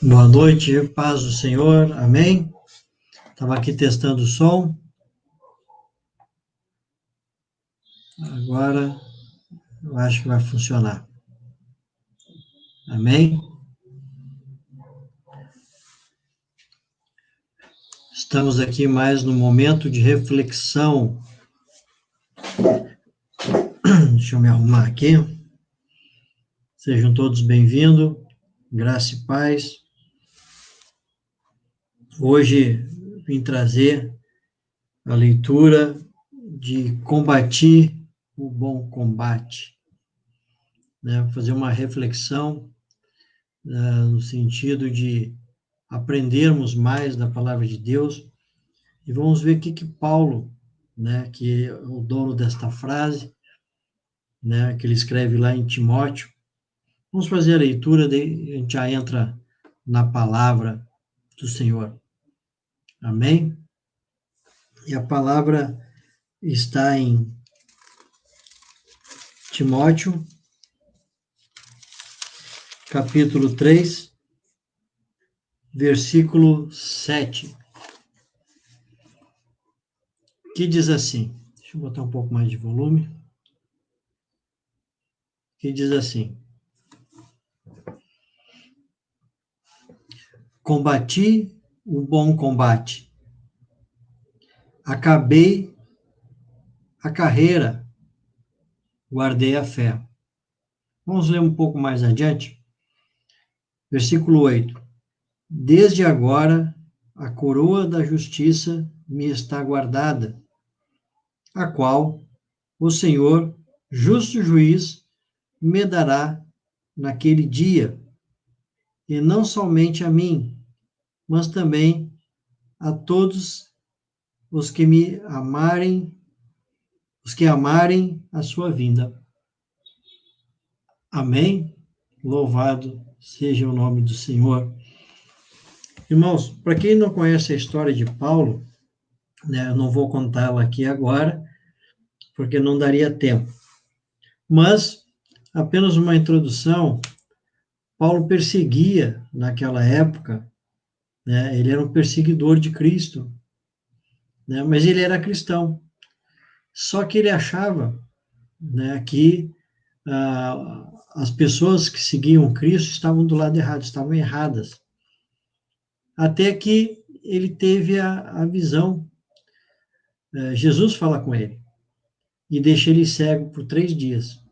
Boa noite, paz do Senhor, amém? Estava aqui testando o som, agora eu acho que vai funcionar, amém? Estamos aqui mais no momento de reflexão. Deixa eu me arrumar aqui. Sejam todos bem-vindos, graça e paz. Hoje vim trazer a leitura de Combati o Bom Combate, né? Fazer uma reflexão no sentido de aprendermos mais da palavra de Deus e vamos ver o que Paulo, né, que é o dono desta frase, né, que ele escreve lá em Timóteo. Vamos fazer a leitura, daí a gente já entra na palavra do Senhor. Amém? E a palavra está em Timóteo, capítulo 3, versículo 7, que diz assim, deixa eu botar um pouco mais de volume, que diz assim: Combati o bom combate, acabei a carreira, guardei a fé. Vamos ler um pouco mais adiante. Versículo 8. Desde agora a coroa da justiça me está guardada, a qual o Senhor, justo juiz, me dará naquele dia, e não somente a mim, mas também a todos os que me amarem, os que amarem a sua vinda. Amém? Louvado seja o nome do Senhor. Irmãos, para quem não conhece a história de Paulo, né, eu não vou contá-la aqui agora, porque não daria tempo. Mas, apenas uma introdução, Paulo perseguia, naquela época, né, ele era um perseguidor de Cristo, né, mas ele era cristão. Só que ele achava, né, que as pessoas que seguiam Cristo estavam do lado errado, estavam erradas. Até que ele teve a visão. Jesus fala com ele e deixa ele cego por 3 dias.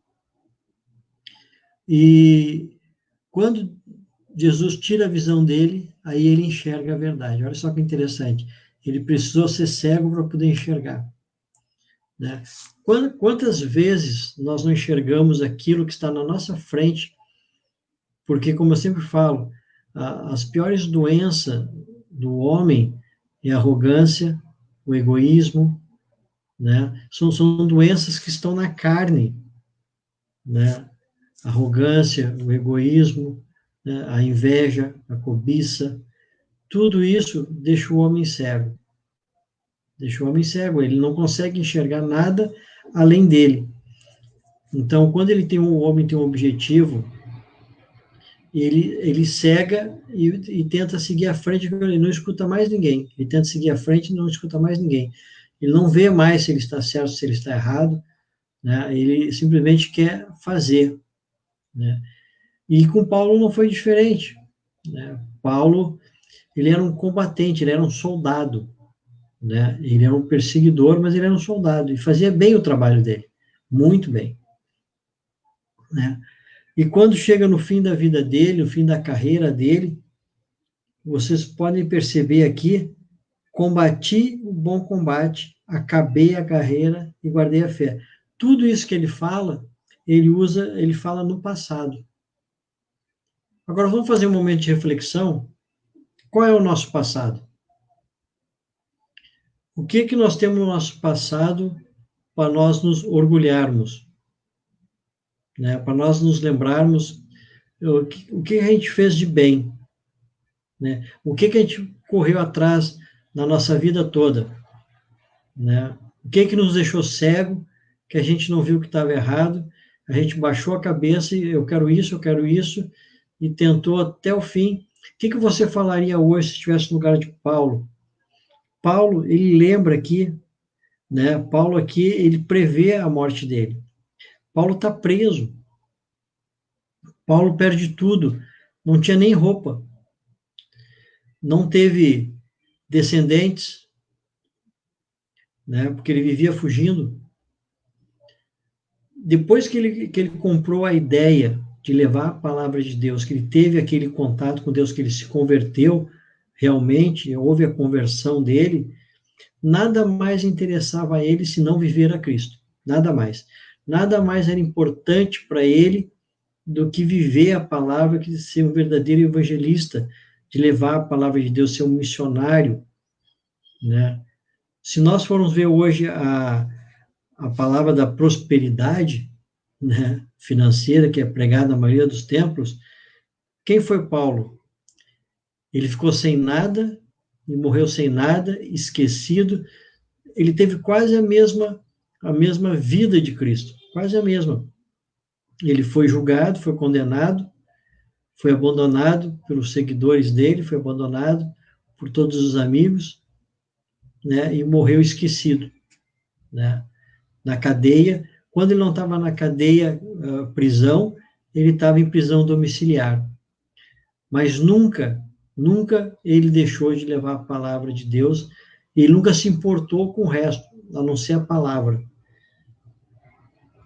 E quando Jesus tira a visão dele, aí ele enxerga a verdade. Olha só que interessante. Ele precisou ser cego para poder enxergar, né? Quantas vezes nós não enxergamos aquilo que está na nossa frente? Porque, como eu sempre falo, as piores doenças do homem é a arrogância, o egoísmo, né? São doenças que estão na carne, né? A arrogância, o egoísmo, né? A inveja, a cobiça, tudo isso deixa o homem cego. Deixa o homem cego, ele não consegue enxergar nada além dele. Então, quando o homem tem um objetivo, ele cega e tenta seguir à frente, ele não escuta mais ninguém. Ele tenta seguir à frente e não escuta mais ninguém. Ele não vê mais se ele está certo, se ele está errado, né? Ele simplesmente quer fazer, né? E com Paulo não foi diferente, né? Paulo, ele era um combatente, ele era um soldado, né? Ele era um perseguidor, mas ele era um soldado e fazia bem o trabalho dele, muito bem, né? E quando chega no fim da vida dele, no fim da carreira dele, vocês podem perceber aqui: combati o bom combate, acabei a carreira e guardei a fé. Tudo isso que ele fala, ele fala no passado. Agora vamos fazer um momento de reflexão. Qual é o nosso passado? O que nós temos no nosso passado para nós nos orgulharmos, né? Para nós nos lembrarmos o que a gente fez de bem, né? O que a gente correu atrás na nossa vida toda, né? O que nos deixou cego, que a gente não viu que estava errado, a gente baixou a cabeça e eu quero isso, e tentou até o fim, que você falaria hoje se estivesse no lugar de Paulo? Paulo, ele lembra aqui, né? Paulo aqui, ele prevê a morte dele. Paulo está preso. Paulo perde tudo. Não tinha nem roupa. Não teve descendentes, né? Porque ele vivia fugindo. Depois que ele comprou a ideia de levar a palavra de Deus, que ele teve aquele contato com Deus, que ele se converteu realmente, houve a conversão dele, nada mais interessava a ele senão viver a Cristo. Nada mais. Nada mais era importante para ele do que viver a palavra, que ser um verdadeiro evangelista, de levar a palavra de Deus, ser um missionário, né? Se nós formos ver hoje a palavra da prosperidade, né, financeira, que é pregada na maioria dos templos, quem foi Paulo? Ele ficou sem nada e morreu sem nada, esquecido. Ele teve quase a mesma vida de Cristo, quase a mesma. Ele foi julgado, foi condenado, foi abandonado pelos seguidores dele, foi abandonado por todos os amigos, né, e morreu esquecido, né, na cadeia. Quando ele não estava na cadeia, prisão, ele estava em prisão domiciliar. Mas nunca ele deixou de levar a palavra de Deus, e ele nunca se importou com o resto, a não ser a palavra.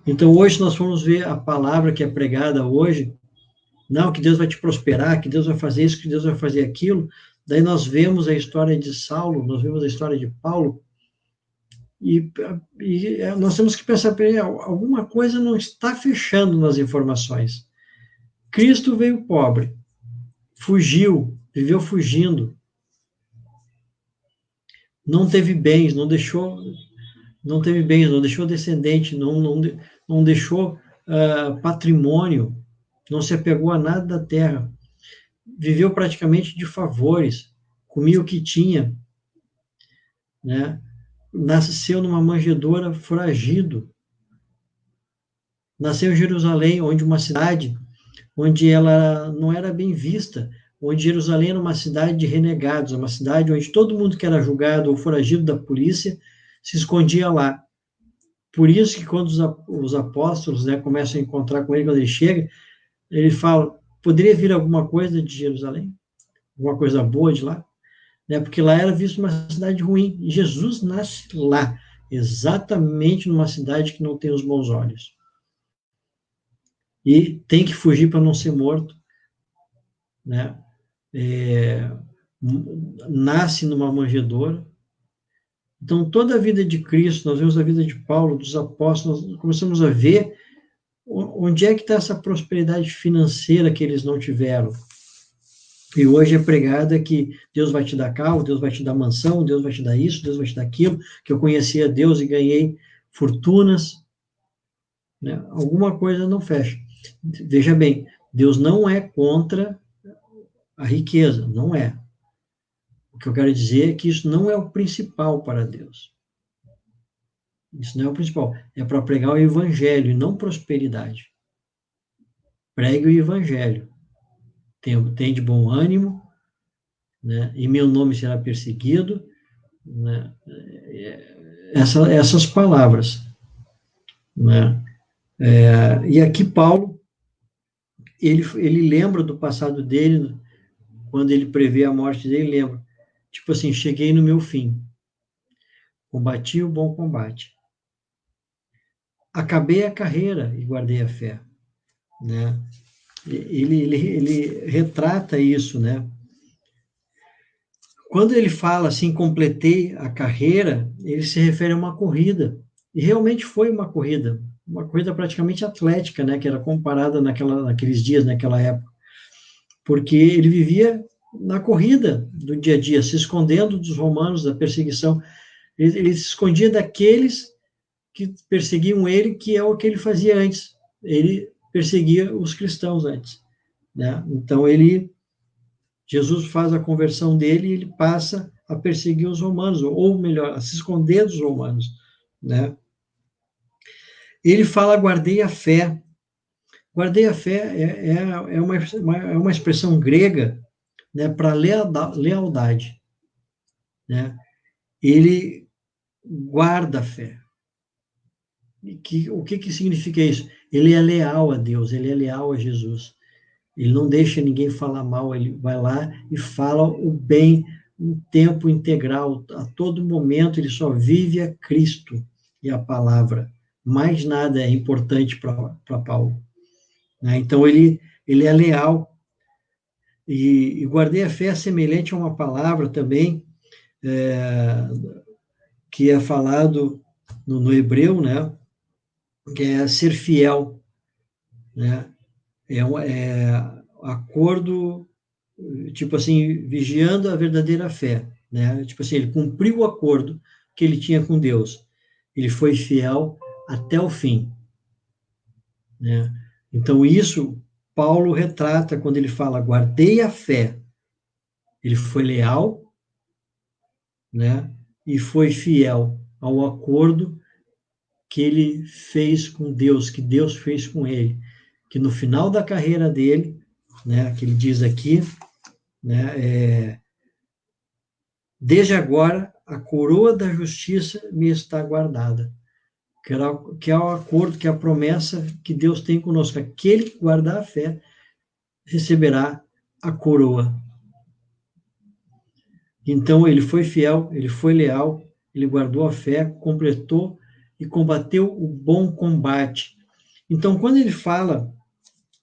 Então, hoje nós vamos ver a palavra que é pregada hoje, não, que Deus vai te prosperar, que Deus vai fazer isso, que Deus vai fazer aquilo. Daí nós vemos a história de Saulo, nós vemos a história de Paulo, e nós temos que pensar, alguma coisa não está fechando nas informações. Cristo veio pobre, fugiu, viveu fugindo, não teve bens, não teve bens, não deixou descendente, não deixou patrimônio, não se apegou a nada da terra, viveu praticamente de favores, comia o que tinha, né? Nasceu numa manjedoura foragido, nasceu em Jerusalém, onde uma cidade onde ela não era bem vista, onde Jerusalém era uma cidade de renegados, uma cidade onde todo mundo que era julgado ou foragido da polícia se escondia lá. Por isso que quando os apóstolos, né, começam a encontrar com ele, quando ele chega, ele fala, poderia vir alguma coisa de Jerusalém? Alguma coisa boa de lá? Né, porque lá era visto uma cidade ruim. E Jesus nasce lá, exatamente numa cidade que não tem os bons olhos. E tem que fugir para não ser morto, né? Nasce numa manjedoura. Então, toda a vida de Cristo, nós vemos a vida de Paulo, dos apóstolos, nós começamos a ver onde é que está essa prosperidade financeira que eles não tiveram. E hoje é pregada que Deus vai te dar carro, Deus vai te dar mansão, Deus vai te dar isso, Deus vai te dar aquilo, que eu conhecia Deus e ganhei fortunas, né? Alguma coisa não fecha. Veja bem, Deus não é contra a riqueza, não é. O que eu quero dizer é que isso não é o principal para Deus. Isso não é o principal. É para pregar o evangelho e não prosperidade. Pregue o evangelho. Tem de bom ânimo, né? E meu nome será perseguido, né? Essas palavras, né? E aqui Paulo, ele lembra do passado dele, quando ele prevê a morte dele, lembra, tipo assim, cheguei no meu fim, combati o bom combate, acabei a carreira e guardei a fé, né? Ele retrata isso, né? Quando ele fala assim, completei a carreira, ele se refere a uma corrida, e realmente foi uma corrida praticamente atlética, né? Que era comparada naqueles dias, naquela época, porque ele vivia na corrida do dia a dia, se escondendo dos romanos, da perseguição. Ele se escondia daqueles que perseguiam ele, que é o que ele fazia antes. Ele perseguia os cristãos antes, né? Então Jesus faz a conversão dele e ele passa a perseguir os romanos, ou melhor, a se esconder dos romanos, né? Ele fala, guardei a fé. Guardei a fé é uma expressão grega né, para lealdade, né? Ele guarda a fé. O que significa isso? Ele é leal a Deus, ele é leal a Jesus. Ele não deixa ninguém falar mal, ele vai lá e fala o bem em tempo integral, a todo momento ele só vive a Cristo e a palavra. Mais nada é importante para Paulo, né? Então ele é leal e guardei a fé é semelhante a uma palavra também que é falado no hebreu, né? Que é ser fiel, né? É acordo, tipo assim, vigiando a verdadeira fé, né? Tipo assim, ele cumpriu o acordo que ele tinha com Deus. Ele foi fiel até o fim, né? Então, isso Paulo retrata quando ele fala, guardei a fé. Ele foi leal, né? E foi fiel ao acordo que ele fez com Deus, que Deus fez com ele. Que no final da carreira dele, né? Que ele diz aqui, né? Desde agora, a coroa da justiça me está guardada, que é o acordo, que é a promessa que Deus tem conosco. Aquele que guardar a fé receberá a coroa. Então, ele foi fiel, ele foi leal, ele guardou a fé, completou e combateu o bom combate. Então, quando ele fala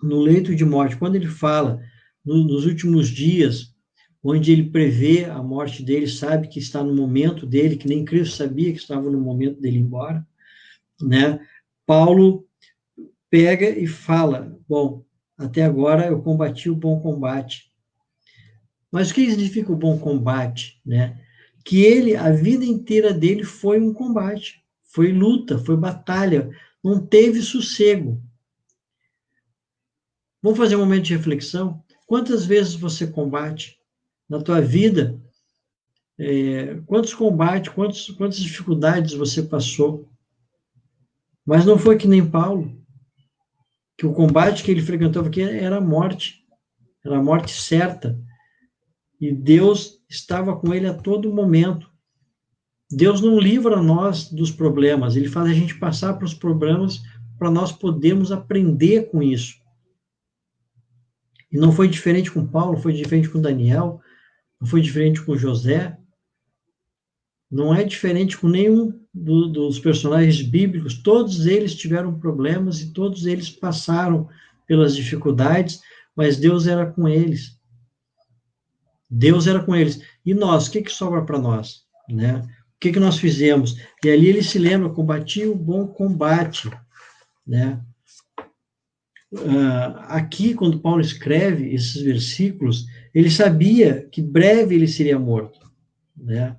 no leito de morte, quando ele fala nos últimos dias, onde ele prevê a morte dele, sabe que está no momento dele, que nem Cristo sabia que estava no momento dele ir embora, né? Paulo pega e fala, bom, até agora eu combati o bom combate. Mas o que significa o bom combate, né? Que ele, a vida inteira dele foi um combate, foi luta, foi batalha, não teve sossego. Vamos fazer um momento de reflexão? Quantas vezes você combate na tua vida? Quantos combates, quantas dificuldades você passou? Mas não foi que nem Paulo, que o combate que ele frequentou aqui era a morte certa. E Deus estava com ele a todo momento. Deus não livra nós dos problemas, ele faz a gente passar para os problemas para nós podermos aprender com isso. E não foi diferente com Paulo, foi diferente com Daniel, não foi diferente com José, não é diferente com nenhum dos personagens bíblicos, todos eles tiveram problemas e todos eles passaram pelas dificuldades, mas Deus era com eles. Deus era com eles. E nós, o que sobra para nós? Né? O que nós fizemos? E ali ele se lembra, combati o bom combate. Né? Aqui, quando Paulo escreve esses versículos, ele sabia que breve ele seria morto. Né?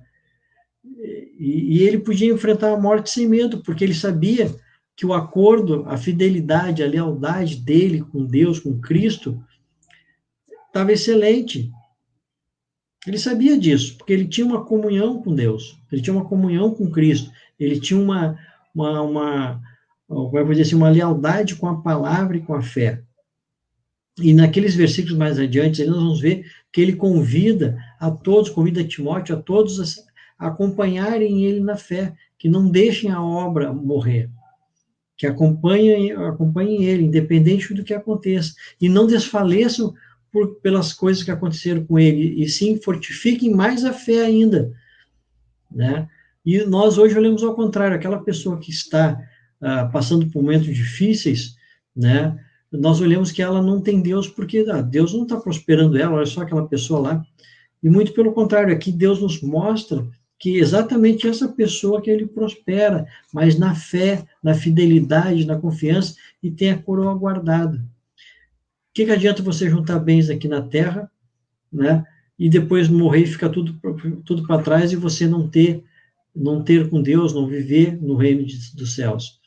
E ele podia enfrentar a morte sem medo, porque ele sabia que o acordo, a fidelidade, a lealdade dele com Deus, com Cristo, estava excelente. Ele sabia disso, porque ele tinha uma comunhão com Deus, ele tinha uma comunhão com Cristo, ele tinha como eu vou dizer assim, uma lealdade com a palavra e com a fé. E naqueles versículos mais adiante, nós vamos ver que ele convida Timóteo, a todos a acompanharem ele na fé, que não deixem a obra morrer, que acompanhem ele, independente do que aconteça, e não desfaleçam pelas coisas que aconteceram com ele, e sim fortifiquem mais a fé ainda, né? E nós hoje olhamos ao contrário, aquela pessoa que está passando por momentos difíceis, né? Nós olhamos que ela não tem Deus, porque Deus não está prosperando ela, olha só aquela pessoa lá, e muito pelo contrário, aqui Deus nos mostra que exatamente essa pessoa que ele prospera, mas na fé, na fidelidade, na confiança, e tem a coroa guardada. O que adianta você juntar bens aqui na terra, né, e depois morrer e ficar tudo para trás e você não ter com Deus, não viver no reino dos céus?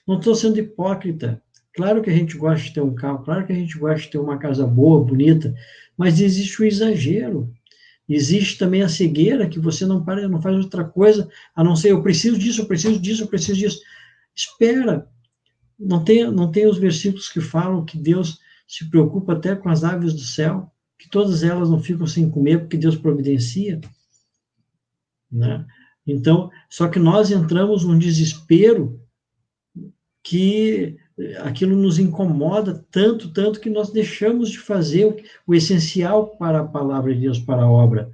Não estou sendo hipócrita. Claro que a gente gosta de ter um carro, claro que a gente gosta de ter uma casa boa, bonita, mas existe o exagero. Existe também a cegueira, que você não faz outra coisa, a não ser, eu preciso disso, eu preciso disso, eu preciso disso. Espera, não tem os versículos que falam que Deus se preocupa até com as aves do céu, que todas elas não ficam sem comer porque Deus providencia, né? Então, só que nós entramos num desespero que aquilo nos incomoda tanto, tanto que nós deixamos de fazer o essencial para a palavra de Deus, para a obra,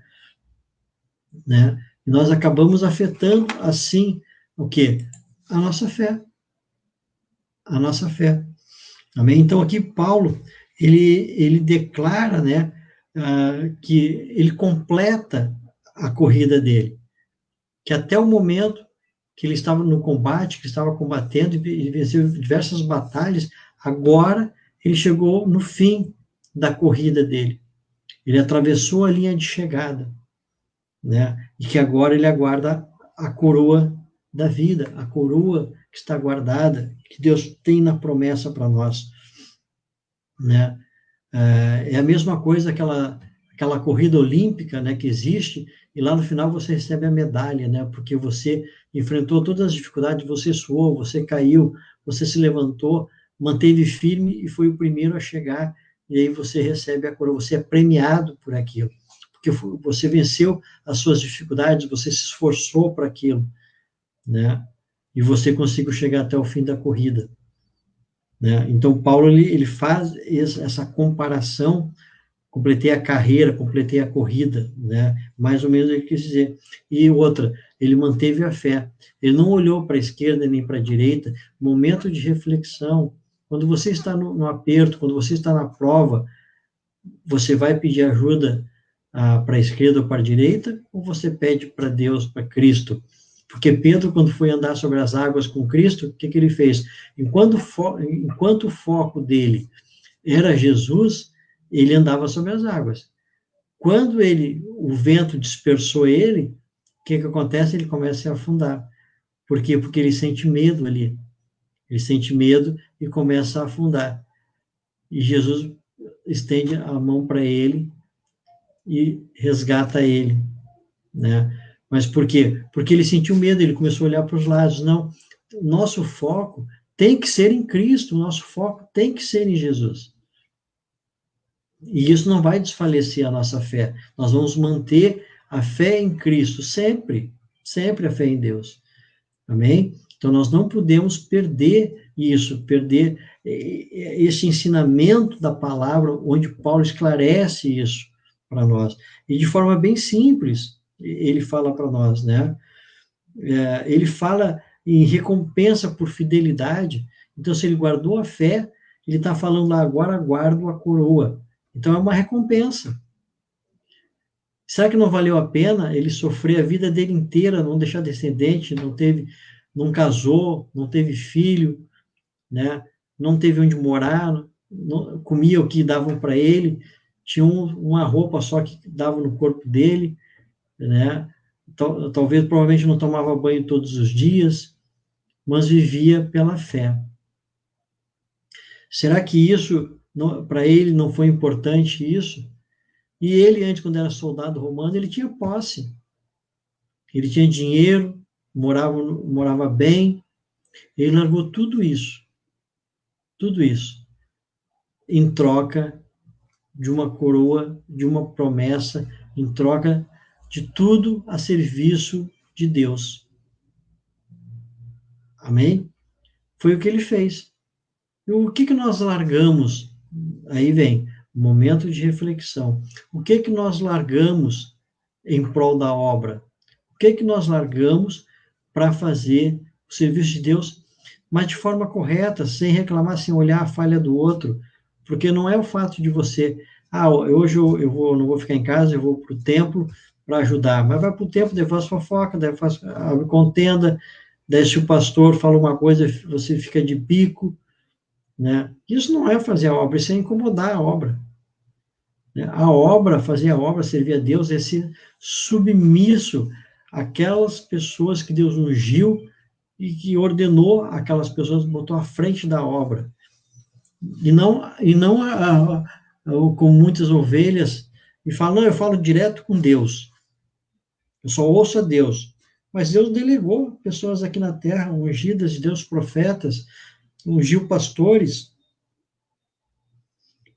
né? E nós acabamos afetando, assim, o quê? A nossa fé. A nossa fé. Amém? Então, aqui Paulo, ele declara, né, que ele completa a corrida dele, que até o momento que ele estava no combate, que estava combatendo e venceu diversas batalhas, agora ele chegou no fim da corrida dele. Ele atravessou a linha de chegada, né? E que agora ele aguarda a coroa da vida, a coroa que está guardada, que Deus tem na promessa para nós, né? É a mesma coisa aquela corrida olímpica, né, que existe, e lá no final você recebe a medalha, né, porque você enfrentou todas as dificuldades, você suou, você caiu, você se levantou, manteve firme e foi o primeiro a chegar, e aí você recebe a coroa, você é premiado por aquilo, porque você venceu as suas dificuldades, você se esforçou para aquilo, né, e você conseguiu chegar até o fim da corrida, né. Então, Paulo, ele faz essa comparação. Completei a carreira, completei a corrida, né? Mais ou menos ele quis dizer. E outra, ele manteve a fé. Ele não olhou para a esquerda nem para a direita. Momento de reflexão. Quando você está no aperto, quando você está na prova, você vai pedir ajuda para a esquerda ou para a direita, ou você pede para Deus, para Cristo? Porque Pedro, quando foi andar sobre as águas com Cristo, o que ele fez? Enquanto o foco dele era Jesus, ele andava sobre as águas. Quando o vento dispersou ele, o que acontece? Ele começa a afundar. Por quê? Porque ele sente medo ali. Ele sente medo e começa a afundar. E Jesus estende a mão para ele e resgata ele, né? Mas por quê? Porque ele sentiu medo, ele começou a olhar para os lados. Não, nosso foco tem que ser em Cristo, nosso foco tem que ser em Jesus. E isso não vai desfalecer a nossa fé. Nós vamos manter a fé em Cristo sempre, sempre a fé em Deus. Amém? Então nós não podemos perder isso, perder esse ensinamento da palavra, onde Paulo esclarece isso para nós. E de forma bem simples, ele fala para nós, né? Ele fala em recompensa por fidelidade. Então, se ele guardou a fé, ele está falando lá, agora guardo a coroa. Então, é uma recompensa. Será que não valeu a pena ele sofrer a vida dele inteira, não deixar descendente, não casou, não teve filho, né? Não teve onde morar, não, comia o que davam para ele, tinha uma roupa só que dava no corpo dele, né? Talvez, provavelmente não tomava banho todos os dias, mas vivia pela fé. Será que isso, para ele, não foi importante isso? E ele, antes, quando era soldado romano, ele tinha posse. Ele tinha dinheiro, morava bem. Ele largou tudo isso, em troca de uma coroa, de uma promessa, em troca de tudo a serviço de Deus. Amém? Foi o que ele fez. E o que nós largamos? Aí vem o momento de reflexão. O que nós largamos em prol da obra? O que nós largamos para fazer o serviço de Deus, mas de forma correta, sem reclamar, sem olhar a falha do outro? Porque não é o fato de você, hoje eu não vou ficar em casa, eu vou para o templo para ajudar, mas vai para o templo, daí faz fofoca, daí faz contenda, daí se o pastor fala uma coisa, você fica de bico, né? Isso não é fazer a obra, isso é incomodar a obra. A obra, fazer a obra, servir a Deus, é ser submisso àquelas pessoas que Deus ungiu e que ordenou aquelas pessoas, botou à frente da obra. E não com muitas ovelhas, e fala, não, eu falo direto com Deus. Eu só ouço a Deus. Mas Deus delegou pessoas aqui na terra, ungidas de Deus, profetas, ungiu pastores,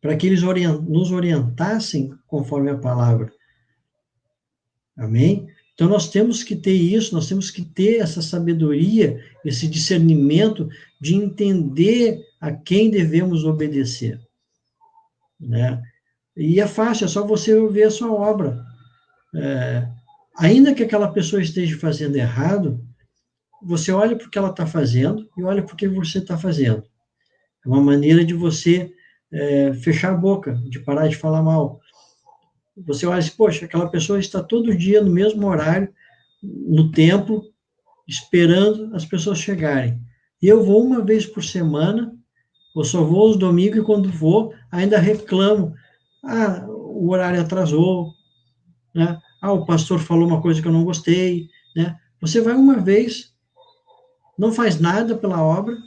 para que eles nos orientassem conforme a palavra. Amém? Então, nós temos que ter isso, nós temos que ter essa sabedoria, esse discernimento de entender a quem devemos obedecer, né? E é fácil, é só você ver a sua obra. Ainda que aquela pessoa esteja fazendo errado, você olha para o que ela está fazendo e olha para o que você está fazendo. É uma maneira de você fechar a boca, de parar de falar mal. Você olha assim, poxa, aquela pessoa está todo dia no mesmo horário, no templo, esperando as pessoas chegarem. E eu vou uma vez por semana, eu só vou aos domingos e quando vou, ainda reclamo. Ah, o horário atrasou, né? Ah, o pastor falou uma coisa que eu não gostei, né? Você vai uma vez, não faz nada pela obra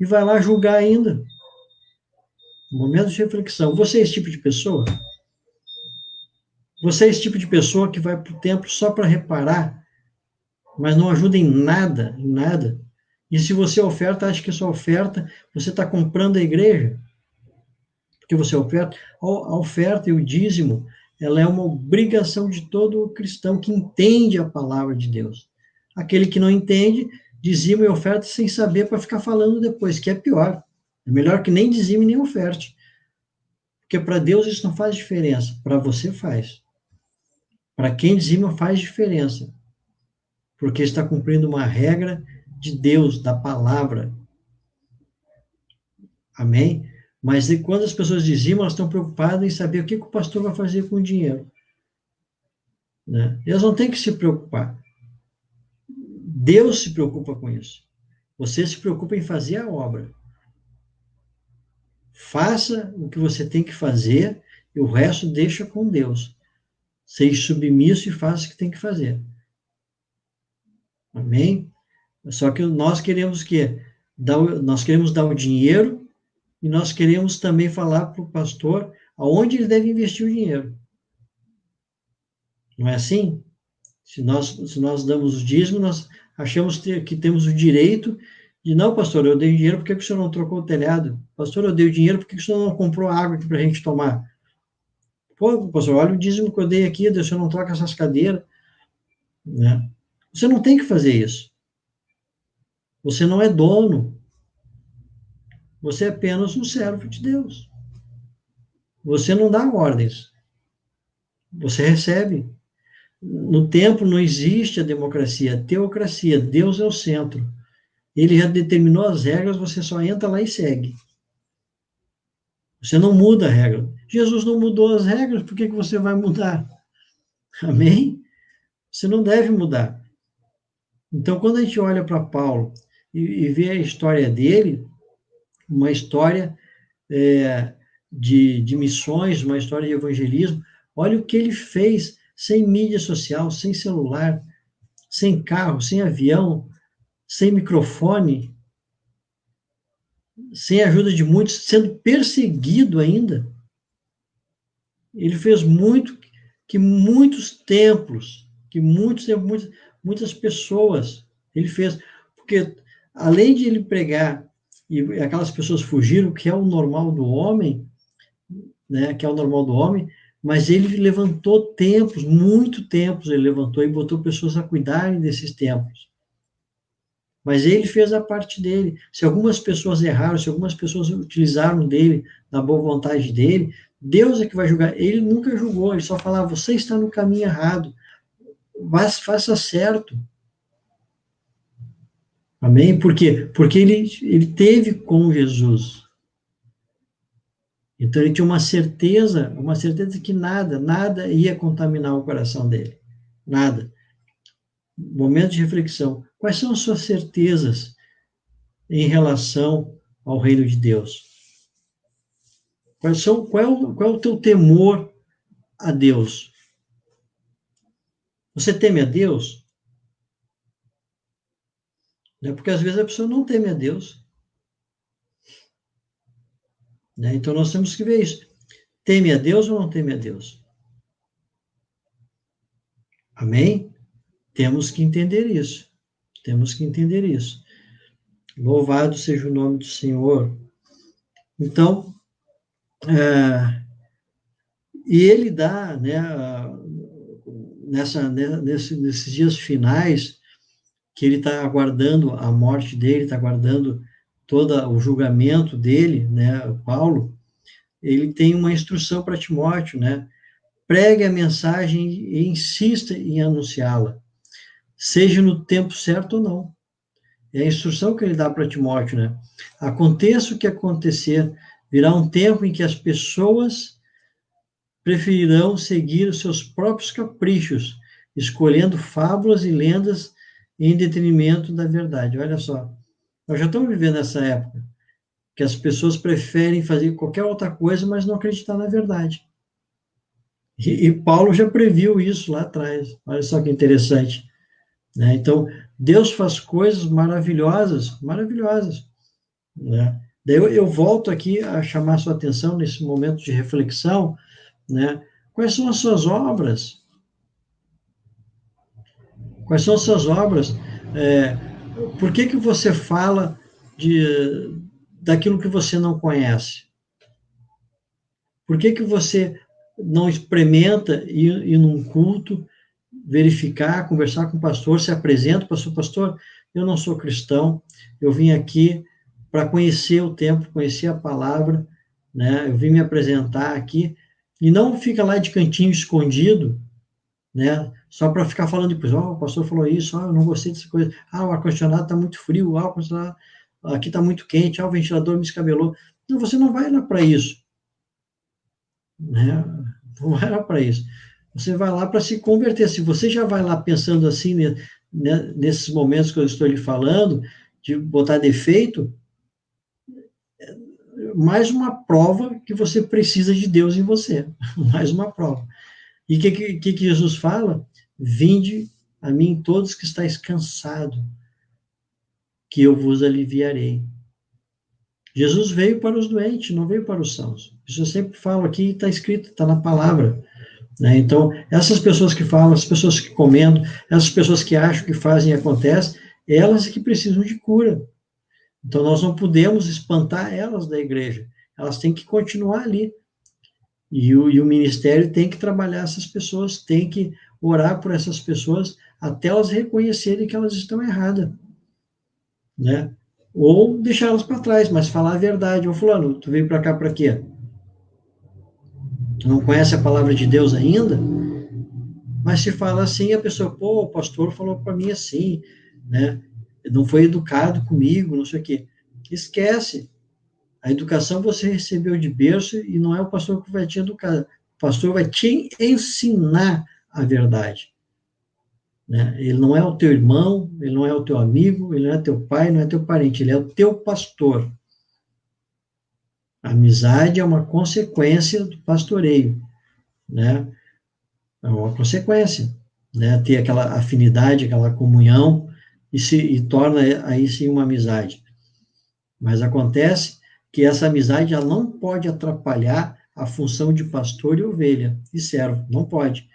e vai lá julgar ainda. Momento de reflexão. Você é esse tipo de pessoa? Você é esse tipo de pessoa que vai para o templo só para reparar, mas não ajuda em nada, em nada. E se você oferta, acha que sua oferta, você está comprando a igreja, porque você oferta. A oferta e o dízimo, ela é uma obrigação de todo cristão que entende a palavra de Deus. Aquele que não entende, dizima e oferta sem saber para ficar falando depois, que é pior. É melhor que nem dizime nem oferte. Porque para Deus isso não faz diferença, para você faz. Para quem dizima faz diferença, porque está cumprindo uma regra de Deus, da palavra. Amém? Mas quando as pessoas dizimam, elas estão preocupadas em saber o que o pastor vai fazer com o dinheiro. Né? Elas não têm que se preocupar. Deus se preocupa com isso. Você se preocupa em fazer a obra. Faça o que você tem que fazer e o resto deixa com Deus. Seja submisso e faça o que tem que fazer. Amém? Só que nós queremos nós queremos dar o dinheiro e nós queremos também falar para o pastor aonde ele deve investir o dinheiro. Não é assim? Se nós damos o dízimo, nós achamos que temos o direito de, não, pastor, eu dei dinheiro, por que o senhor não trocou o telhado? Pastor, eu dei o dinheiro, por que o senhor não comprou água aqui para a gente tomar? Pô, pastor, olha o dízimo que eu dei aqui, o senhor não troca essas cadeiras. Né? Você não tem que fazer isso. Você não é dono. Você é apenas um servo de Deus. Você não dá ordens. Você recebe. No templo não existe a democracia, a teocracia. Deus é o centro. Ele já determinou as regras, você só entra lá e segue. Você não muda a regra. Jesus não mudou as regras, por que você vai mudar? Amém? Você não deve mudar. Então, quando a gente olha para Paulo e vê a história dele, uma história de missões, uma história de evangelismo, olha o que ele fez sem mídia social, sem celular, sem carro, sem avião, sem microfone, sem a ajuda de muitos, sendo perseguido ainda. Ele fez muito que muitos templos, muitas pessoas, ele fez, porque além de ele pregar e aquelas pessoas fugiram, que é o normal do homem, né, que é o normal do homem, mas ele levantou templos, muito templos ele levantou e botou pessoas a cuidarem desses templos. Mas ele fez a parte dele. Se algumas pessoas erraram, se algumas pessoas utilizaram dele, da boa vontade dele, Deus é que vai julgar. Ele nunca julgou, ele só falava, você está no caminho errado, mas faça certo. Amém? Por quê? Porque ele teve com Jesus. Então ele tinha uma certeza de que nada ia contaminar o coração dele. Nada. Momento de reflexão. Quais são as suas certezas em relação ao reino de Deus? Qual é o teu temor a Deus? Você teme a Deus? Né? Porque às vezes a pessoa não teme a Deus. Né? Então nós temos que ver isso. Teme a Deus ou não teme a Deus? Amém? Temos que entender isso. Temos que entender isso. Louvado seja o nome do Senhor. Então, E ele dá, né, nesses dias finais, que ele está aguardando a morte dele, está aguardando todo o julgamento dele, né, Paulo, ele tem uma instrução para Timóteo, né? Pregue a mensagem e insista em anunciá-la, seja no tempo certo ou não. É a instrução que ele dá para Timóteo, né? Aconteça o que acontecer, virá um tempo em que as pessoas preferirão seguir os seus próprios caprichos, escolhendo fábulas e lendas em detrimento da verdade. Olha só, nós já estamos vivendo essa época, que as pessoas preferem fazer qualquer outra coisa, mas não acreditar na verdade. E Paulo já previu isso lá atrás. Olha só que interessante, né? Então, Deus faz coisas maravilhosas, maravilhosas, né? Daí eu volto aqui a chamar a sua atenção nesse momento de reflexão, né? Quais são as suas obras? Quais são as suas obras? É, por que você fala daquilo que você não conhece? Por que você não experimenta ir num culto, verificar, conversar com o pastor, se apresenta, pastor, eu não sou cristão, eu vim aqui para conhecer o templo, conhecer a palavra, né? Eu vim me apresentar aqui, e não fica lá de cantinho escondido, né? Só para ficar falando depois, o pastor falou isso, eu não gostei dessa coisa, o ar-condicionado está muito frio, o ar-condicionado aqui está muito quente, o ventilador me escabelou. Não, você não vai lá para isso, né? Não era para isso. Você vai lá para se converter. Se você já vai lá pensando assim, né, nesses momentos que eu estou lhe falando, de botar defeito, mais uma prova que você precisa de Deus em você. Mais uma prova. E o que Jesus fala? Vinde a mim todos que estáis cansados, que eu vos aliviarei. Jesus veio para os doentes, não veio para os sãos. Isso eu sempre falo aqui, está escrito, está na palavra. Né? Então, essas pessoas que falam, as pessoas que comentam, essas pessoas que acham que fazem e acontece, elas é que precisam de cura. Então, nós não podemos espantar elas da igreja. Elas têm que continuar ali. E o ministério tem que trabalhar essas pessoas, tem que orar por essas pessoas até elas reconhecerem que elas estão erradas. Né? Ou deixar elas para trás, mas falar a verdade. Ô fulano, tu veio para cá para quê? Tu não conhece a palavra de Deus ainda? Mas se fala assim, a pessoa, o pastor falou para mim assim, né? Não foi educado comigo, não sei o quê. Esquece. A educação você recebeu de berço e não é o pastor que vai te educar. O pastor vai te ensinar a verdade. Né? Ele não é o teu irmão, ele não é o teu amigo, ele não é teu pai, não é teu parente, ele é o teu pastor. A amizade é uma consequência do pastoreio, né? É uma consequência, né? Ter aquela afinidade, aquela comunhão e torna aí sim uma amizade. Mas acontece que essa amizade ela não pode atrapalhar a função de pastor e ovelha e servo, não pode.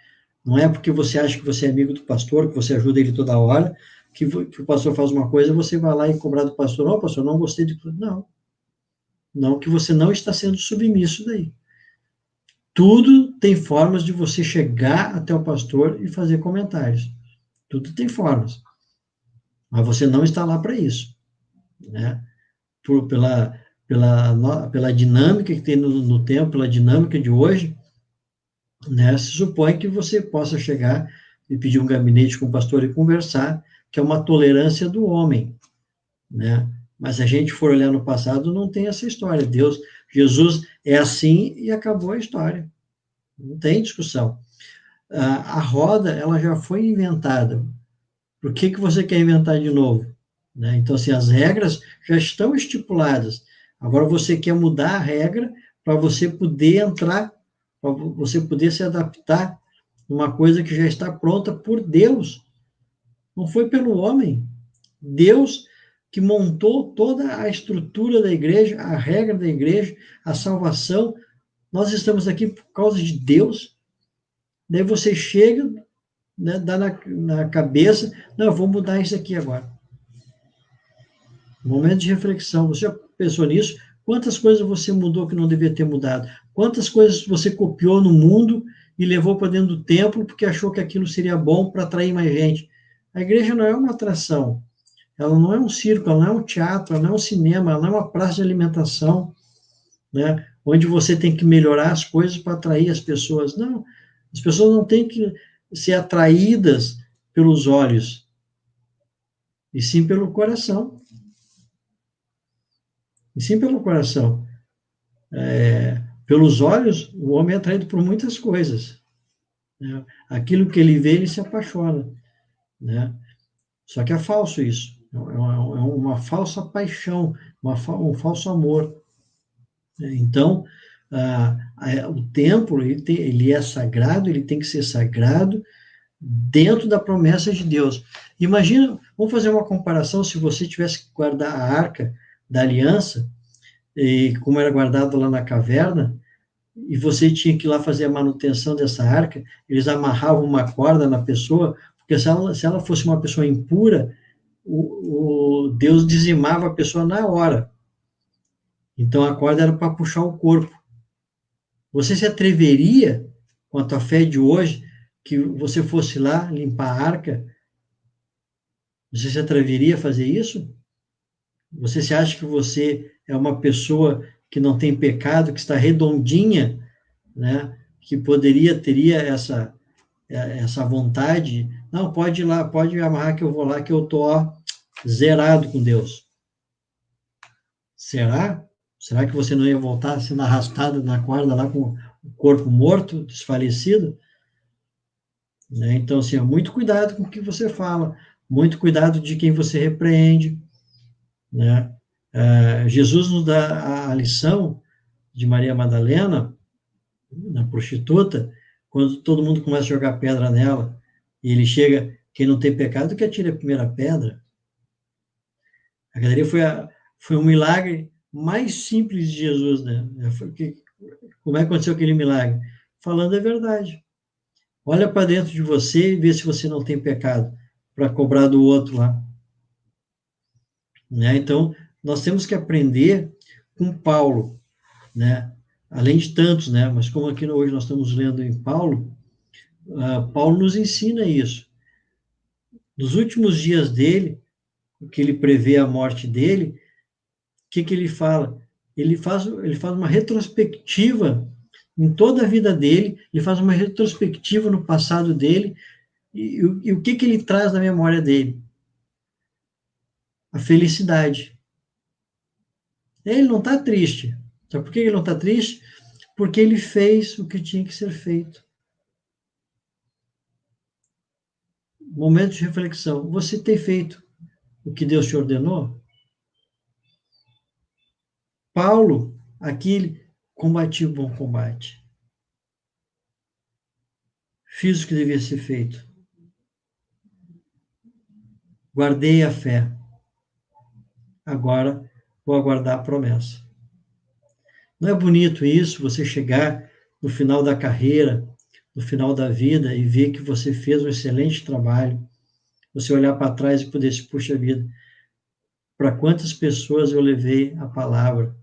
Não é porque você acha que você é amigo do pastor, que você ajuda ele toda hora, que o pastor faz uma coisa, você vai lá e cobrar do pastor, não, pastor, não gostei de... Não, não, que você não está sendo submisso daí. Tudo tem formas de você chegar até o pastor e fazer comentários. Tudo tem formas. Mas você não está lá para isso, né? Pela dinâmica que tem no tempo, pela dinâmica de hoje, né? Se supõe que você possa chegar e pedir um gabinete com o pastor e conversar, que é uma tolerância do homem, né? Mas se a gente for olhar no passado, não tem essa história. Jesus é assim e acabou a história. Não tem discussão. A roda, ela já foi inventada. Por que você quer inventar de novo? Né? Então, assim, as regras já estão estipuladas. Agora você quer mudar a regra para você poder entrar, para você poder se adaptar numa coisa que já está pronta por Deus. Não foi pelo homem. Deus que montou toda a estrutura da igreja, a regra da igreja, a salvação. Nós estamos aqui por causa de Deus. Daí você chega, né, dá na cabeça, não, eu vou mudar isso aqui agora. Momento de reflexão. Você já pensou nisso? Quantas coisas você mudou que não devia ter mudado? Quantas coisas você copiou no mundo e levou para dentro do templo porque achou que aquilo seria bom para atrair mais gente? A igreja não é uma atração, ela não é um circo, ela não é um teatro, ela não é um cinema, ela não é uma praça de alimentação, né? Onde você tem que melhorar as coisas para atrair as pessoas. Não, as pessoas não têm que ser atraídas pelos olhos, e sim pelo coração. E sim pelo coração. Pelos olhos, o homem é atraído por muitas coisas, né? Aquilo que ele vê, ele se apaixona, né? Só que é falso isso. É uma falsa paixão, um falso amor. Então, o templo, ele é sagrado, ele tem que ser sagrado dentro da promessa de Deus. Imagina, vamos fazer uma comparação, se você tivesse que guardar a arca da aliança, e como era guardado lá na caverna, e você tinha que ir lá fazer a manutenção dessa arca, eles amarravam uma corda na pessoa, porque se ela fosse uma pessoa impura, o Deus dizimava a pessoa na hora. Então a corda era para puxar o corpo. Você se atreveria, com a tua fé de hoje, que você fosse lá limpar a arca? Você se atreveria a fazer isso? Você se acha que você é uma pessoa que não tem pecado, que está redondinha, né? Que teria essa vontade? Não, pode ir lá, pode me amarrar que eu vou lá, que eu tô zerado com Deus. Será? Será que você não ia voltar sendo arrastado na corda lá com o corpo morto, desfalecido? Né? Então, assim, muito cuidado com o que você fala, muito cuidado de quem você repreende, né? Jesus nos dá a lição de Maria Madalena, na prostituta, quando todo mundo começa a jogar pedra nela, e ele chega, quem não tem pecado, que atire a primeira pedra. Aquilo ali foi um milagre mais simples de Jesus, né? Como é que aconteceu aquele milagre? Falando a verdade. Olha para dentro de você e vê se você não tem pecado para cobrar do outro lá. Né? Então, nós temos que aprender com Paulo, né? Além de tantos, né? Mas como aqui hoje nós estamos lendo em Paulo, Paulo nos ensina isso. Nos últimos dias dele, que ele prevê a morte dele, o que ele fala? Ele faz uma retrospectiva em toda a vida dele, ele faz uma retrospectiva no passado dele, e o que ele traz na memória dele? A felicidade. Ele não está triste. Sabe por que ele não está triste? Porque ele fez o que tinha que ser feito. Momento de reflexão. Você tem feito o que Deus te ordenou? Paulo, aqui, combati o bom combate. Fiz o que devia ser feito. Guardei a fé. Agora vou aguardar a promessa. Não é bonito isso, você chegar no final da carreira, no final da vida, e ver que você fez um excelente trabalho, você olhar para trás e poder se, puxa vida, para quantas pessoas eu levei a palavra?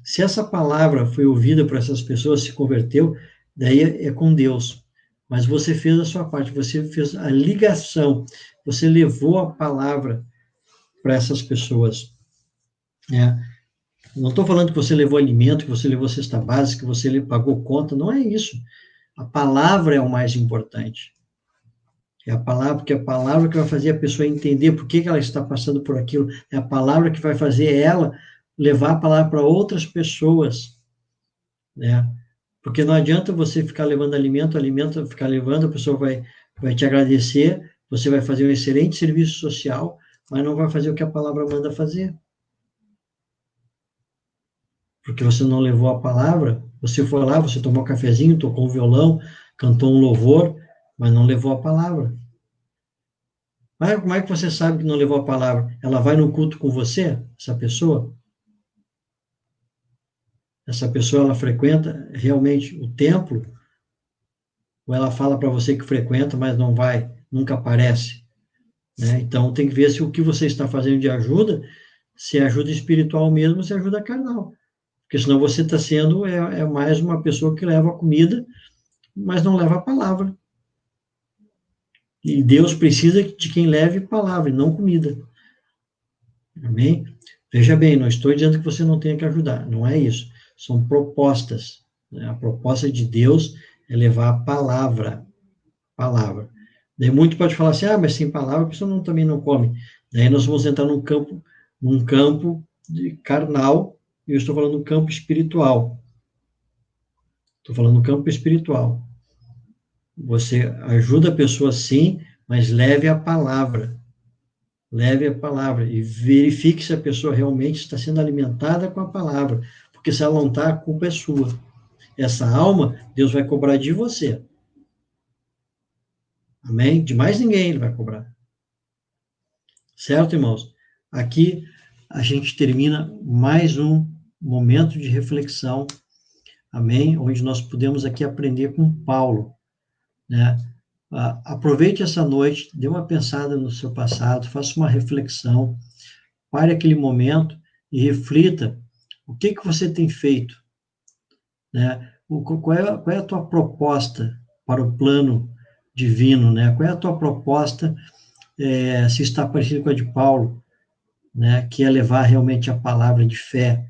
Se essa palavra foi ouvida por essas pessoas, se converteu, daí é com Deus. Mas você fez a sua parte, você fez a ligação, você levou a palavra para essas pessoas. Não estou falando que você levou alimento, que você levou cesta básica, que você pagou conta, não é isso. A palavra é o mais importante. É a palavra, porque é a palavra que vai fazer a pessoa entender por que ela está passando por aquilo. É a palavra que vai fazer ela levar a palavra para outras pessoas, né? Porque não adianta você ficar levando alimento, ficar levando, a pessoa vai te agradecer, você vai fazer um excelente serviço social, mas não vai fazer o que a palavra manda fazer. Porque você não levou a palavra, você foi lá, você tomou um cafezinho, tocou um violão, cantou um louvor, mas não levou a palavra. Mas como é que você sabe que não levou a palavra? Ela vai no culto com você, essa pessoa? Essa pessoa, ela frequenta realmente o templo? Ou ela fala para você que frequenta, mas não vai, nunca aparece? Né? Então, tem que ver se o que você está fazendo de ajuda, se é ajuda espiritual mesmo, se é ajuda carnal. Porque Porque senão você está sendo mais uma pessoa que leva a comida, mas não leva a palavra. E Deus precisa de quem leve palavra, e não comida. Amém? Veja bem, não estou dizendo que você não tenha que ajudar, não é isso. São propostas. Né? A proposta de Deus é levar a palavra. Palavra. Daí muito pode falar assim, mas sem palavra a pessoa também não come. Daí nós vamos entrar num campo de carnal, e eu estou falando no campo espiritual. Estou falando no campo espiritual. Você ajuda a pessoa sim, mas leve a palavra. Leve a palavra e verifique se a pessoa realmente está sendo alimentada com a palavra. Porque se ela não está, a culpa é sua. Essa alma, Deus vai cobrar de você. Amém? De mais ninguém ele vai cobrar. Certo, irmãos? Aqui a gente termina mais um momento de reflexão. Amém? Onde nós podemos aqui aprender com Paulo, né? Aproveite essa noite, dê uma pensada no seu passado, faça uma reflexão, pare aquele momento e reflita o que você tem feito, né? Qual é a tua proposta para o plano divino, né? Qual é a tua proposta, se está parecido com a de Paulo, né? Que é levar realmente a palavra de fé,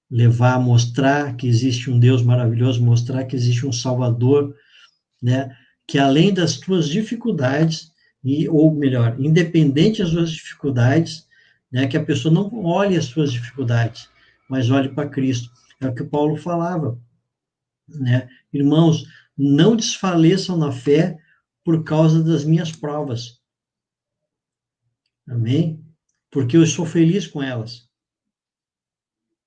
levar, mostrar que existe um Deus maravilhoso, mostrar que existe um Salvador, né? Que além das tuas dificuldades, ou melhor, independente das suas dificuldades, né? Que a pessoa não olhe as suas dificuldades, mas olhe para Cristo. É o que Paulo falava, né? Irmãos, não desfaleçam na fé por causa das minhas provas. Amém? Porque eu estou feliz com elas.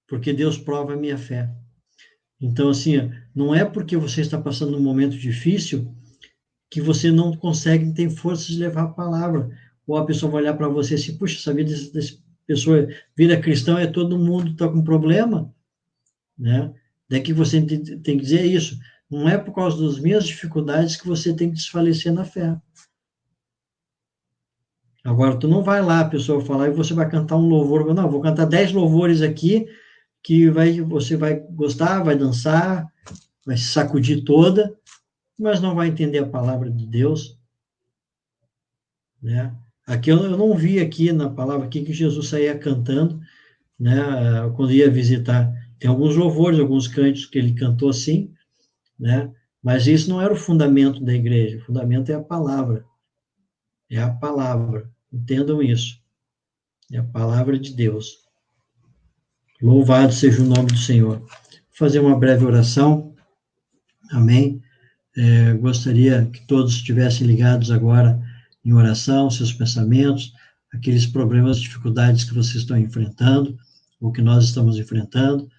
Porque Deus prova a minha fé. Então, assim, não é porque você está passando um momento difícil que você não consegue ter forças de levar a palavra. Ou a pessoa vai olhar para você assim, puxa, essa vida dessa pessoa vira cristão, todo mundo está com problema, né? Daí que você tem que dizer isso. Não é por causa das minhas dificuldades que você tem que desfalecer na fé. Agora, tu não vai lá, a pessoa falar, e você vai cantar um louvor. Não, vou cantar 10 louvores aqui, que você vai gostar, vai dançar, vai se sacudir toda, mas não vai entender a palavra de Deus, né? Aqui eu não vi aqui na palavra aqui que Jesus saía cantando, né? Quando ia visitar, tem alguns louvores, alguns cânticos que ele cantou assim, né? Mas isso não era o fundamento da igreja. O fundamento é a palavra. É a palavra. Entendam isso. É a palavra de Deus. Louvado seja o nome do Senhor. Vou fazer uma breve oração. Amém. Gostaria que todos estivessem ligados agora em oração, seus pensamentos, aqueles problemas, dificuldades que vocês estão enfrentando, ou que nós estamos enfrentando.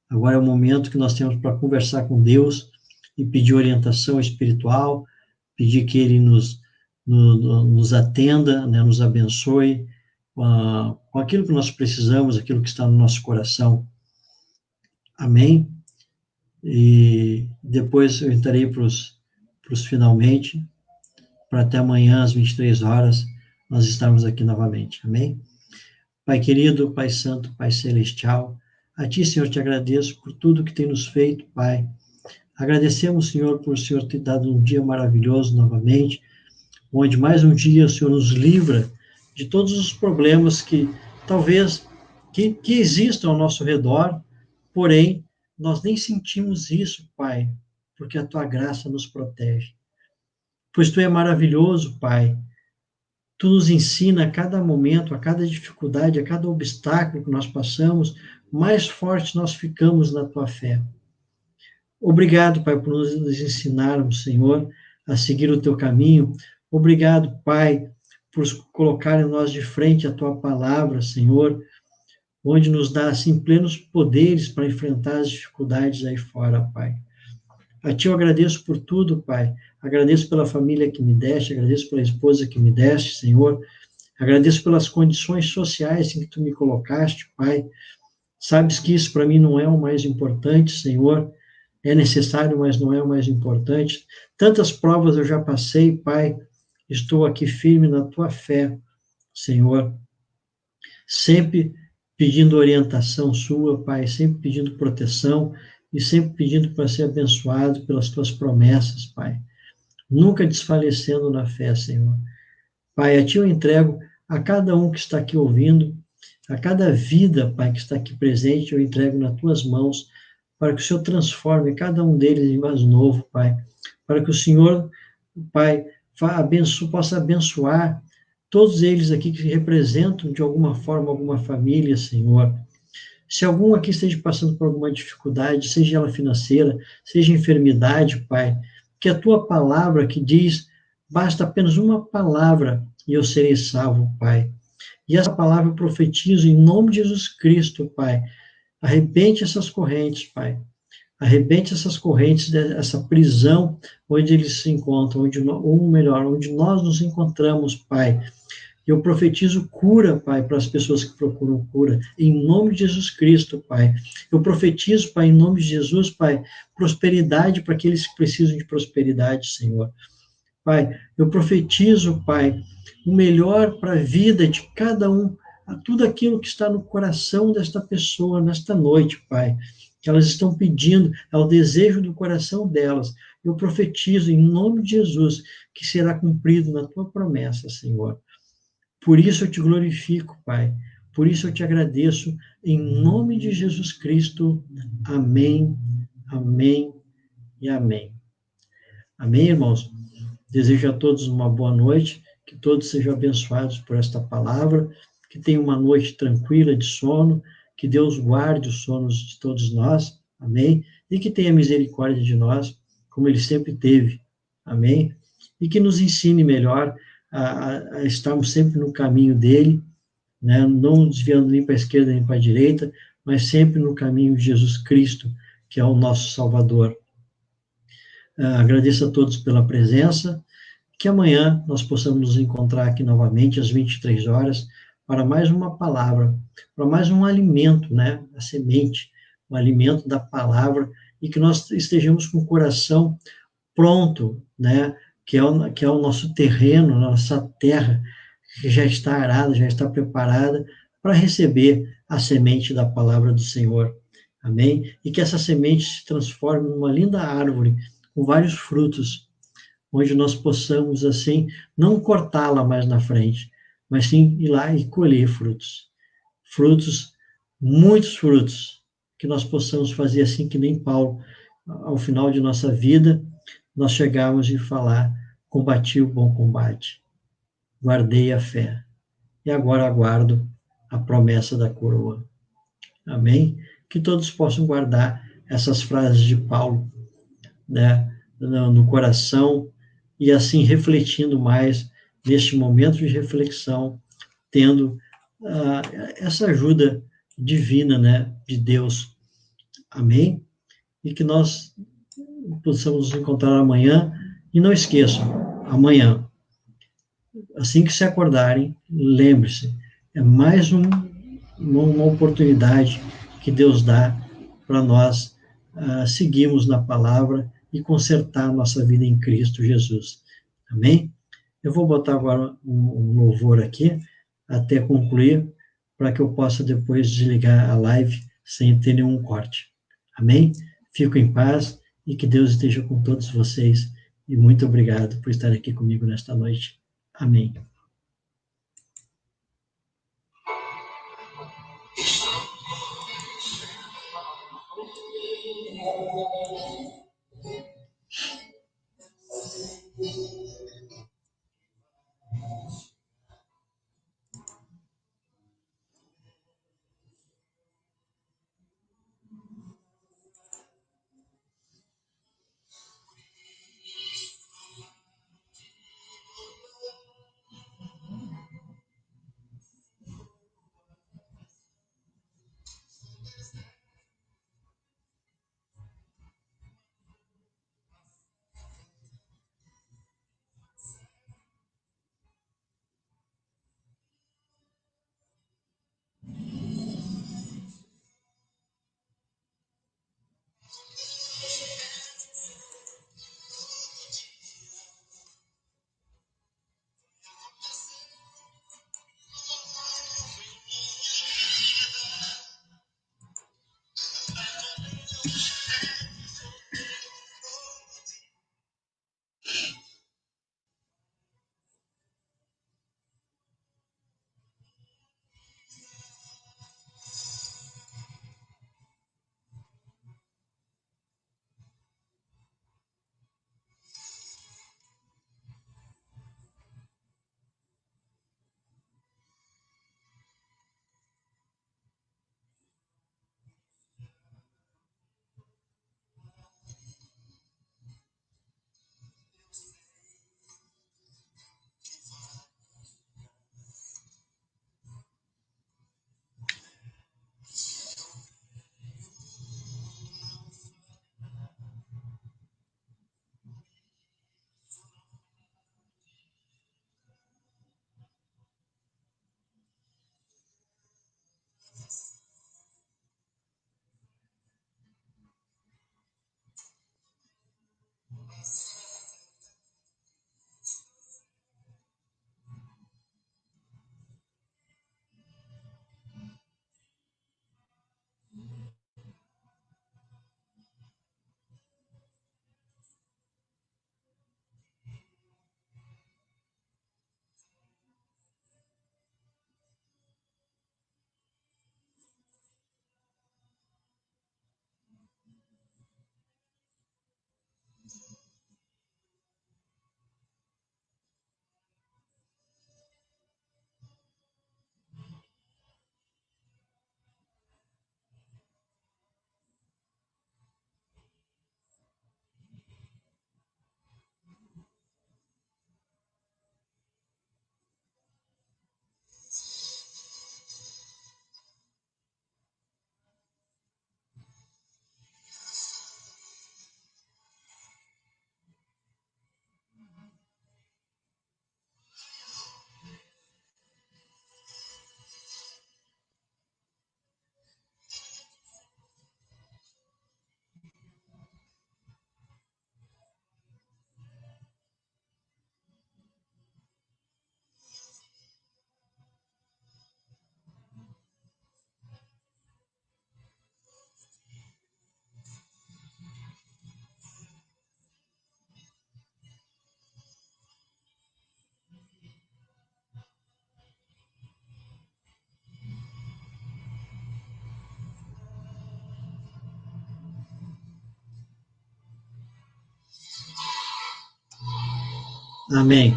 Agora é o momento que nós temos para conversar com Deus e pedir orientação espiritual, pedir que Ele nos atenda, né, nos abençoe com aquilo que nós precisamos, aquilo que está no nosso coração. Amém? E depois eu entrarei para os finalmente, para até amanhã às 23 horas nós estarmos aqui novamente. Amém? Pai querido, Pai santo, Pai celestial, a Ti, Senhor, te agradeço por tudo que tem nos feito, Pai. Agradecemos, Senhor, por o Senhor ter dado um dia maravilhoso novamente, onde mais um dia o Senhor nos livra de todos os problemas que talvez que existam ao nosso redor, porém, nós nem sentimos isso, Pai, porque a Tua graça nos protege. Pois Tu é maravilhoso, Pai. Tu nos ensina a cada momento, a cada dificuldade, a cada obstáculo que nós passamos, mais fortes nós ficamos na Tua fé. Obrigado, Pai, por nos ensinarmos, Senhor, a seguir o Teu caminho. Obrigado, Pai, por colocar em nós de frente a Tua palavra, Senhor, onde nos dá, assim, plenos poderes para enfrentar as dificuldades aí fora, Pai. A Ti eu agradeço por tudo, Pai. Agradeço pela família que me deste, agradeço pela esposa que me deste, Senhor. Agradeço pelas condições sociais em que Tu me colocaste, Pai. Sabes que isso para mim não é o mais importante, Senhor. É necessário, mas não é o mais importante. Tantas provas eu já passei, Pai. Estou aqui firme na Tua fé, Senhor. Sempre pedindo orientação sua, Pai, sempre pedindo proteção e sempre pedindo para ser abençoado pelas tuas promessas, Pai. Nunca desfalecendo na fé, Senhor. Pai, a Ti eu entrego a cada um que está aqui ouvindo, a cada vida, Pai, que está aqui presente, eu entrego nas Tuas mãos, para que o Senhor transforme cada um deles em mais novo, Pai. Para que o Senhor, Pai, possa abençoar todos eles aqui que representam, de alguma forma, alguma família, Senhor. Se algum aqui esteja passando por alguma dificuldade, seja ela financeira, seja enfermidade, Pai, que a Tua palavra que diz, basta apenas uma palavra e eu serei salvo, Pai. E essa palavra eu profetizo em nome de Jesus Cristo, Pai. Arrebente essas correntes, Pai. Arrebente essas correntes, essa prisão onde eles se encontram, ou melhor, onde nós nos encontramos, Pai. Eu profetizo cura, Pai, para as pessoas que procuram cura, em nome de Jesus Cristo, Pai. Eu profetizo, Pai, em nome de Jesus, Pai, prosperidade para aqueles que precisam de prosperidade, Senhor. Pai, eu profetizo, Pai, o melhor para a vida de cada um, a tudo aquilo que está no coração desta pessoa nesta noite, Pai, que elas estão pedindo, é o desejo do coração delas. Eu profetizo em nome de Jesus que será cumprido na tua promessa, Senhor. Por isso eu te glorifico, Pai. Por isso eu te agradeço, em nome de Jesus Cristo. Amém, amém e amém. Amém, irmãos? Desejo a todos uma boa noite, que todos sejam abençoados por esta palavra, que tenham uma noite tranquila de sono, que Deus guarde os sonos de todos nós, amém? E que tenha misericórdia de nós, como Ele sempre teve, amém? E que nos ensine melhor a estarmos sempre no caminho dEle, né? Não desviando nem para a esquerda nem para a direita, mas sempre no caminho de Jesus Cristo, que é o nosso Salvador. Agradeço a todos pela presença, que amanhã nós possamos nos encontrar aqui novamente às 23 horas para mais uma palavra, para mais um alimento, né? A semente, o alimento da palavra, e que nós estejamos com o coração pronto, né? Que é o nosso terreno, a nossa terra, que já está arada, já está preparada para receber a semente da palavra do Senhor. Amém? E que essa semente se transforme numa linda árvore com vários frutos, onde nós possamos, assim, não cortá-la mais na frente, mas sim ir lá e colher frutos. Frutos, muitos frutos, que nós possamos fazer assim que nem Paulo, ao final de nossa vida, nós chegarmos e falar: combati o bom combate, guardei a fé, e agora aguardo a promessa da coroa. Amém? Que todos possam guardar essas frases de Paulo, né, no coração, e assim refletindo mais neste momento de reflexão, tendo essa ajuda divina, né, de Deus. Amém? E que nós possamos nos encontrar amanhã. E não esqueçam, amanhã, assim que se acordarem, lembre-se, é mais uma oportunidade que Deus dá para nós seguirmos na palavra e consertar nossa vida em Cristo Jesus. Amém? Eu vou botar agora um louvor aqui, até concluir, para que eu possa depois desligar a live sem ter nenhum corte. Amém? Fico em paz e que Deus esteja com todos vocês. E muito obrigado por estar aqui comigo nesta noite. Amém. Amém.